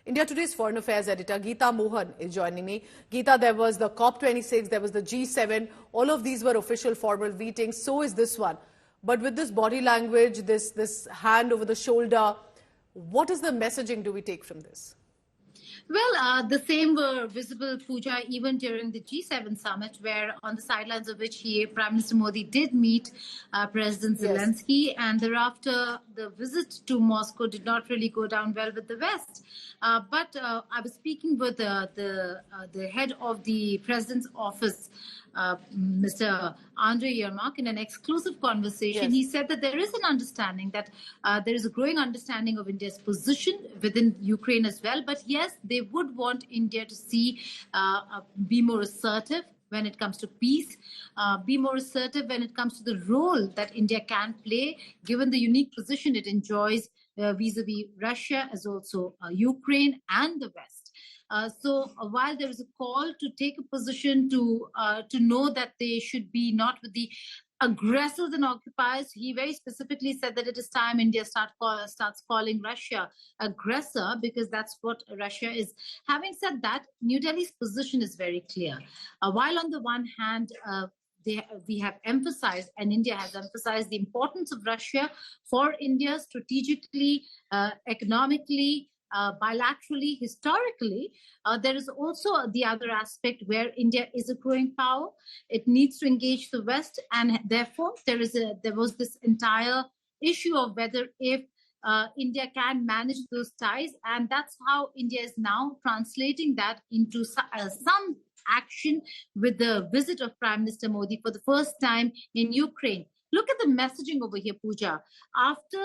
India Today's Foreign Affairs editor Geeta Mohan is joining me. Geeta, there was the COP26, there was the G7. All of these were official formal meetings. So is this one. But with this body language, this hand over the shoulder, what is the messaging do we take from this? Well, the same were visible, Pooja, even during the G7 summit, where on the sidelines of which Prime Minister Modi did meet President Zelenskyy, and thereafter the visit to Moscow did not really go down well with the West. But I was speaking with the head of the President's office, Mr. Andrei Yermak, in an exclusive conversation. Yes. He said that there is an understanding that there is a growing understanding of India's position within Ukraine as well. But yes, they would want India to see be more assertive when it comes to peace, be more assertive when it comes to the role that India can play, given the unique position it enjoys vis-a-vis Russia, as also Ukraine and the West. So while there is a call to take a position to know that they should be not with the aggressors and occupiers, he very specifically said that it is time India starts calling Russia aggressor, because that's what Russia is. Having said that, New Delhi's position is very clear. While on the one hand, we have emphasized, and India has emphasized, the importance of Russia for India strategically, economically, bilaterally, historically, there is also the other aspect where India is a growing power. It needs to engage the West, and therefore there was this entire issue of whether if India can manage those ties, and that's how India is now translating that into some action with the visit of Prime Minister Modi for the first time in Ukraine. Look at the messaging over here, Pooja. After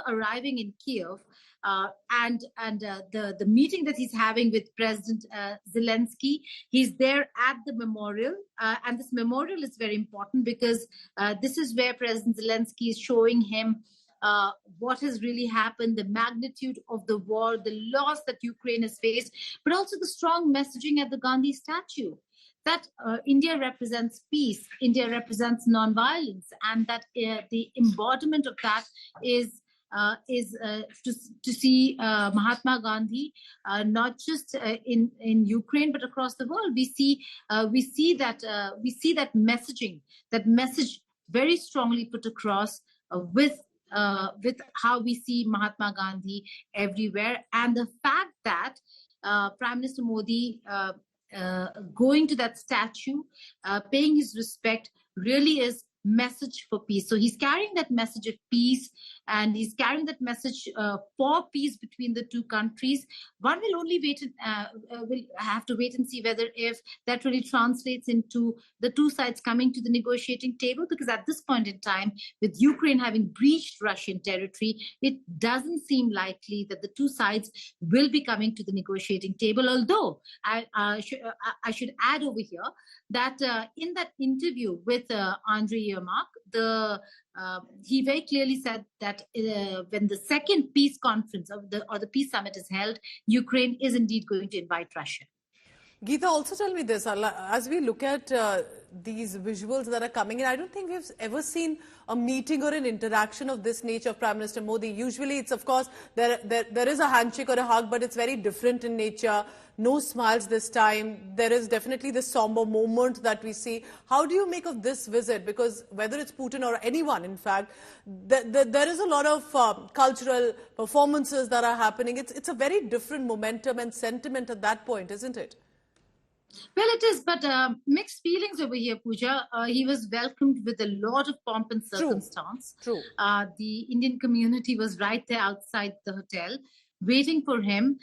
arriving in Kyiv, and the meeting that he's having with President Zelenskyy, he's there at the memorial, and this memorial is very important because this is where President Zelenskyy is showing him what has really happened, the magnitude of the war, the loss that Ukraine has faced, but also the strong messaging at the Gandhi statue that India represents peace, India represents non-violence, and that the embodiment of that is to see Mahatma Gandhi not just in Ukraine but across the world. We see that message very strongly put across with how we see Mahatma Gandhi everywhere, and the fact that Prime Minister Modi going to that statue, paying his respect, really is message for peace. So he's carrying that message of peace, and he's carrying that message for peace between the two countries. One will only will have to wait and see whether if that really translates into the two sides coming to the negotiating table, because at this point in time, with Ukraine having breached Russian territory, it doesn't seem likely that the two sides will be coming to the negotiating table. Although I should add over here that in that interview with Andrei Yermak, he very clearly said that when the second peace conference or the peace summit is held, Ukraine is indeed going to invite Russia. Geeta, also tell me this, as we look at these visuals that are coming in, I don't think we've ever seen a meeting or an interaction of this nature of Prime Minister Modi. Usually it's, of course, there is a handshake or a hug, but it's very different in nature. No smiles this time. There is definitely this somber moment that we see. How do you make of this visit? Because whether it's Putin or anyone, in fact, there is a lot of cultural performances that are happening. It's a very different momentum and sentiment at that point, isn't it? Well, it is, but mixed feelings over here, Pooja. He was welcomed with a lot of pomp and circumstance. True. The Indian community was right there outside the hotel, waiting for him,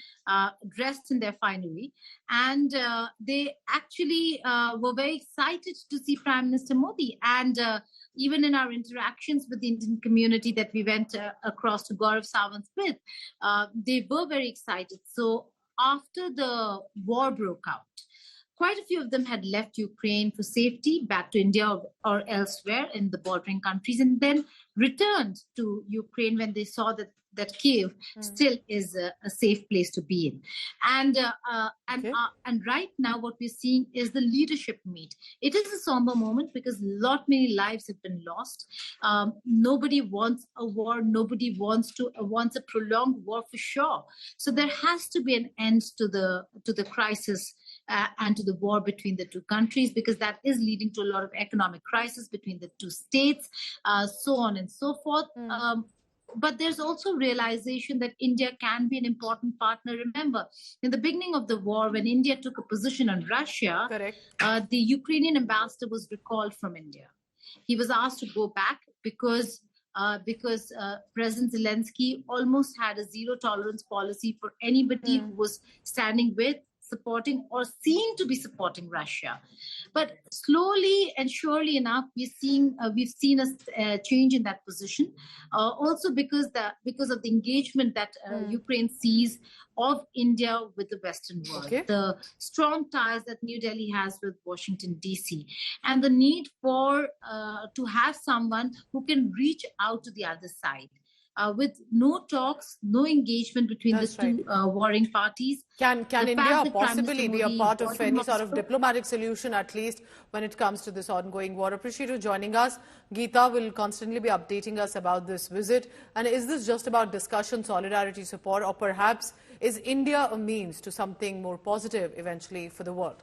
dressed in their finery. And they actually were very excited to see Prime Minister Modi. And even in our interactions with the Indian community that we went across to Gaurav Sawant's with, they were very excited. So after the war broke out, quite a few of them had left Ukraine for safety back to India or elsewhere in the bordering countries, and then returned to Ukraine when they saw that Kyiv still is a safe place to be in. And right now what we're seeing is the leadership meet. It is a somber moment because many lives have been lost. Nobody wants a war. Nobody wants a prolonged war for sure. So there has to be an end to the crisis and to the war between the two countries, because that is leading to a lot of economic crisis between the two states, so on and so forth. But there's also realization that India can be an important partner. Remember, in the beginning of the war, when India took a position on Russia, the Ukrainian ambassador was recalled from India. He was asked to go back because President Zelenskyy almost had a zero tolerance policy for anybody who was standing with, supporting, or seen to be supporting Russia. But slowly and surely enough, we've seen a change in that position. Also because of the engagement that Ukraine sees of India with the Western world, the strong ties that New Delhi has with Washington, D.C., and the need for to have someone who can reach out to the other side. With no talks, no engagement between the two warring parties. Can India possibly be a part of any sort of diplomatic solution, at least when it comes to this ongoing war? Appreciate you joining us. Geeta will constantly be updating us about this visit. And is this just about discussion, solidarity, support, or perhaps is India a means to something more positive eventually for the world?